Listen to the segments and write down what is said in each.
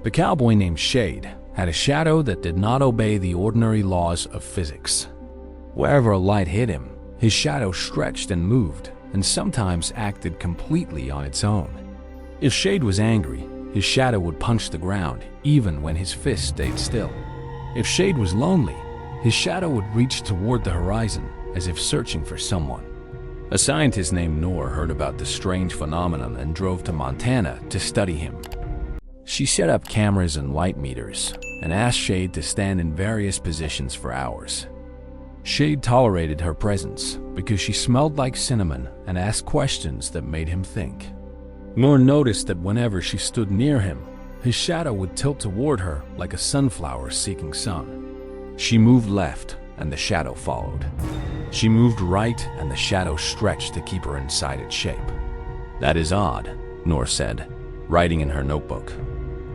The cowboy named Shade had a shadow that did not obey the ordinary laws of physics. Wherever a light hit him, his shadow stretched and moved, and sometimes acted completely on its own. If Shade was angry, his shadow would punch the ground even when his fist stayed still. If Shade was lonely, his shadow would reach toward the horizon as if searching for someone. A scientist named Noor heard about the strange phenomenon and drove to Montana to study him. She set up cameras and light meters and asked Shade to stand in various positions for hours. Shade tolerated her presence because she smelled like cinnamon and asked questions that made him think. Noor noticed that whenever she stood near him, his shadow would tilt toward her like a sunflower seeking sun. She moved left and the shadow followed. She moved right and the shadow stretched to keep her inside its shape. "That is odd," Noor said, writing in her notebook.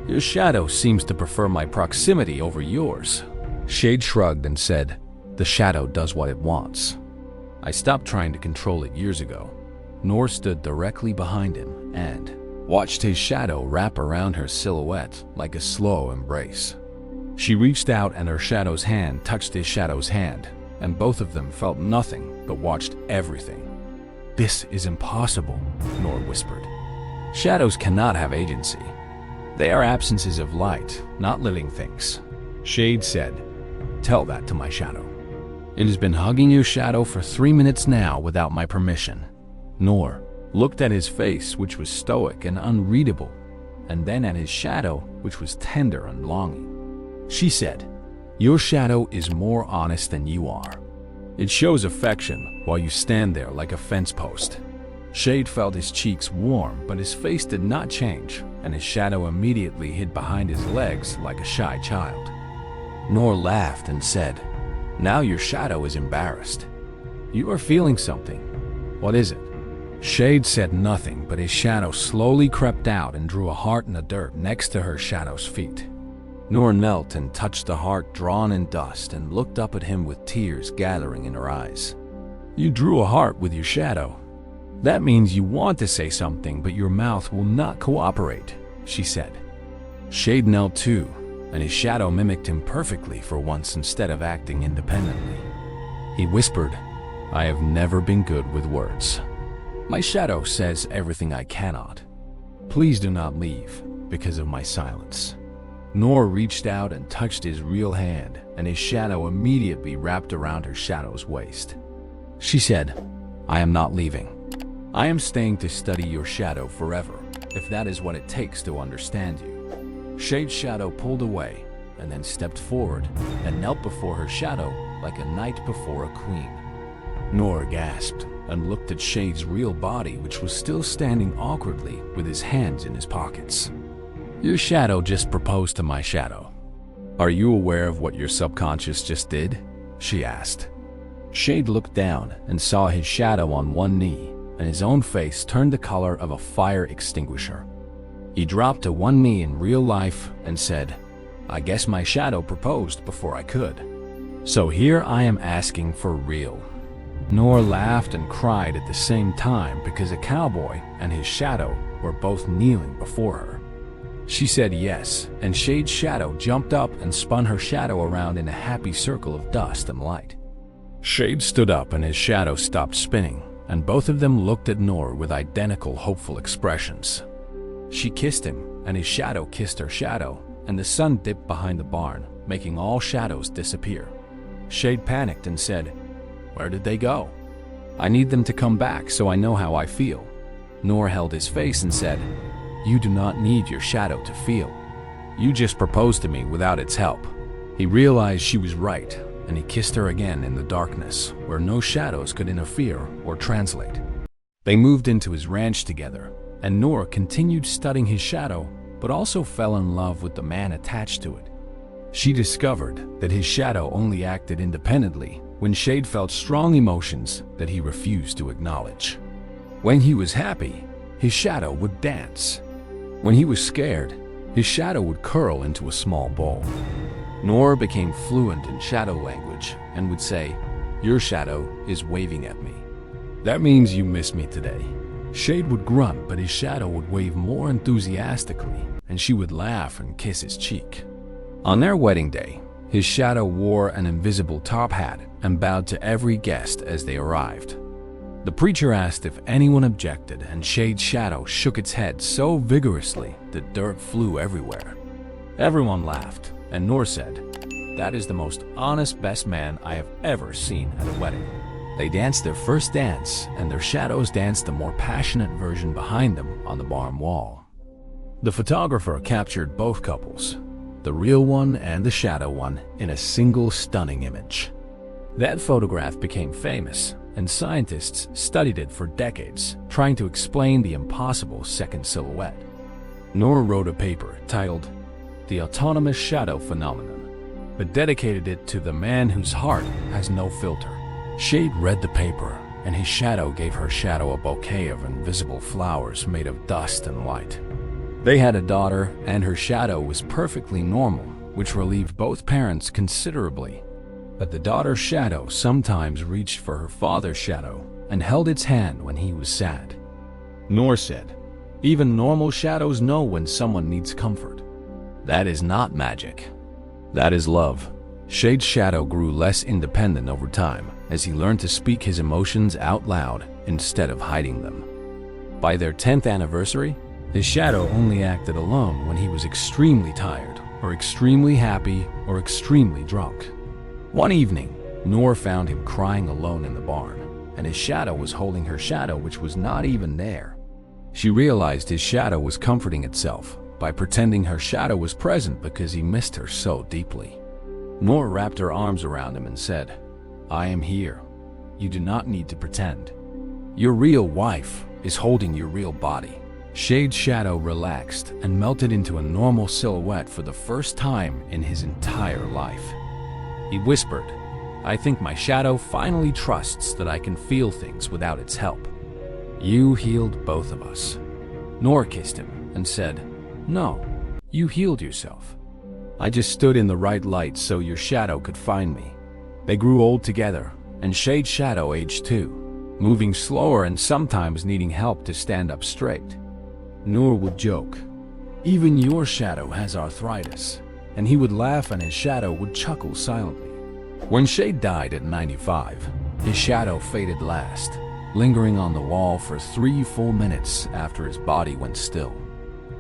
"Your shadow seems to prefer my proximity over yours." Shade shrugged and said, "The shadow does what it wants. I stopped trying to control it years ago." Noor stood directly behind him and watched his shadow wrap around her silhouette like a slow embrace. She reached out and her shadow's hand touched his shadow's hand, and both of them felt nothing but watched everything. "This is impossible," Noor whispered. "Shadows cannot have agency. They are absences of light, not living things." Shade said, "Tell that to my shadow. It has been hugging your shadow for 3 minutes now without my permission." Noor looked at his face, which was stoic and unreadable, and then at his shadow, which was tender and longing. She said, "Your shadow is more honest than you are. It shows affection while you stand there like a fence post." Shade felt his cheeks warm, but his face did not change, and his shadow immediately hid behind his legs like a shy child. Noor laughed and said, "Now your shadow is embarrassed. You are feeling something. What is it?" Shade said nothing, but his shadow slowly crept out and drew a heart in the dirt next to her shadow's feet. Noor knelt and touched the heart drawn in dust and looked up at him with tears gathering in her eyes. "You drew a heart with your shadow. That means you want to say something, but your mouth will not cooperate," she said. Shade knelt too, and his shadow mimicked him perfectly for once instead of acting independently. He whispered, "I have never been good with words. My shadow says everything I cannot. Please do not leave because of my silence." Noor reached out and touched his real hand, and his shadow immediately wrapped around her shadow's waist. She said, "I am not leaving. I am staying to study your shadow forever, if that is what it takes to understand you." Shade's shadow pulled away and then stepped forward and knelt before her shadow like a knight before a queen. Noor gasped and looked at Shade's real body, which was still standing awkwardly with his hands in his pockets. "Your shadow just proposed to my shadow. Are you aware of what your subconscious just did?" she asked. Shade looked down and saw his shadow on one knee, and his own face turned the color of a fire extinguisher. He dropped to one knee in real life and said, "I guess my shadow proposed before I could. So here I am asking for real." Noor laughed and cried at the same time because a cowboy and his shadow were both kneeling before her. She said yes, and Shade's shadow jumped up and spun her shadow around in a happy circle of dust and light. Shade stood up and his shadow stopped spinning, and both of them looked at Noor with identical hopeful expressions. She kissed him, and his shadow kissed her shadow, and the sun dipped behind the barn, making all shadows disappear. Shade panicked and said, "Where did they go? I need them to come back so I know how I feel." Noor held his face and said, "You do not need your shadow to feel. You just proposed to me without its help." He realized she was right, and he kissed her again in the darkness, where no shadows could interfere or translate. They moved into his ranch together, and Noor continued studying his shadow, but also fell in love with the man attached to it. She discovered that his shadow only acted independently when Shade felt strong emotions that he refused to acknowledge. When he was happy, his shadow would dance. When he was scared, his shadow would curl into a small ball. Noor became fluent in shadow language and would say, "Your shadow is waving at me. That means you miss me today." Shade would grunt, but his shadow would wave more enthusiastically, and she would laugh and kiss his cheek. On their wedding day, his shadow wore an invisible top hat and bowed to every guest as they arrived. The preacher asked if anyone objected, and Shade's shadow shook its head so vigorously that dirt flew everywhere. Everyone laughed, and Noor said, "That is the most honest best man I have ever seen at a wedding." They danced their first dance, and their shadows danced a more passionate version behind them on the barn wall. The photographer captured both couples, the real one and the shadow one, in a single stunning image. That photograph became famous, and scientists studied it for decades, trying to explain the impossible second silhouette. Noor wrote a paper titled "The Autonomous Shadow Phenomenon," but dedicated it to the man whose heart has no filter. Shade read the paper, and his shadow gave her shadow a bouquet of invisible flowers made of dust and light. They had a daughter, and her shadow was perfectly normal, which relieved both parents considerably. But the daughter's shadow sometimes reached for her father's shadow and held its hand when he was sad. Noor said, "Even normal shadows know when someone needs comfort. That is not magic. That is love." Shade's shadow grew less independent over time as he learned to speak his emotions out loud instead of hiding them. By their 10th anniversary, his shadow only acted alone when he was extremely tired, or extremely happy, or extremely drunk. One evening, Noor found him crying alone in the barn, and his shadow was holding her shadow, which was not even there. She realized his shadow was comforting itself by pretending her shadow was present because he missed her so deeply. Noor wrapped her arms around him and said, "I am here. You do not need to pretend. Your real wife is holding your real body." Shade's shadow relaxed and melted into a normal silhouette for the first time in his entire life. He whispered, "I think my shadow finally trusts that I can feel things without its help." "You healed both of us." Noor kissed him and said, "No, you healed yourself. I just stood in the right light so your shadow could find me." They grew old together, and Shade's shadow aged too, moving slower and sometimes needing help to stand up straight. Noor would joke, "Even your shadow has arthritis," and he would laugh and his shadow would chuckle silently. When Shade died at 95, his shadow faded last, lingering on the wall for 3 full minutes after his body went still.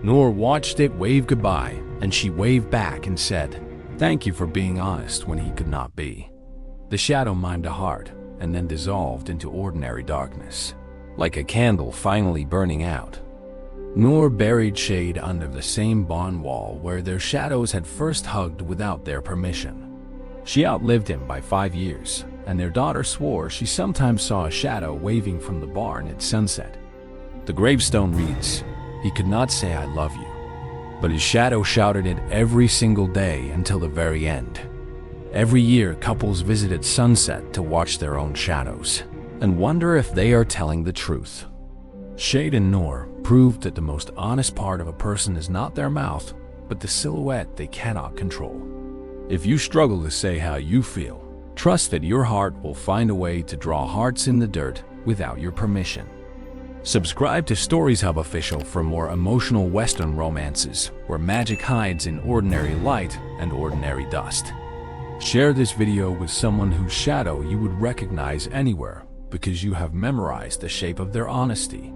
Noor watched it wave goodbye, and she waved back and said, "Thank you for being honest when he could not be." The shadow mimed a heart and then dissolved into ordinary darkness, like a candle finally burning out. Noor buried Shade under the same barn wall where their shadows had first hugged without their permission. She outlived him by 5 years, and their daughter swore she sometimes saw a shadow waving from the barn at sunset. The gravestone reads, "He could not say I love you, but his shadow shouted it every single day until the very end." Every year, couples visit at sunset to watch their own shadows and wonder if they are telling the truth. Shade and Noor proved that the most honest part of a person is not their mouth, but the silhouette they cannot control. If you struggle to say how you feel, trust that your heart will find a way to draw hearts in the dirt without your permission. Subscribe to Stories Hub Official for more emotional Western romances where magic hides in ordinary light and ordinary dust. Share this video with someone whose shadow you would recognize anywhere because you have memorized the shape of their honesty.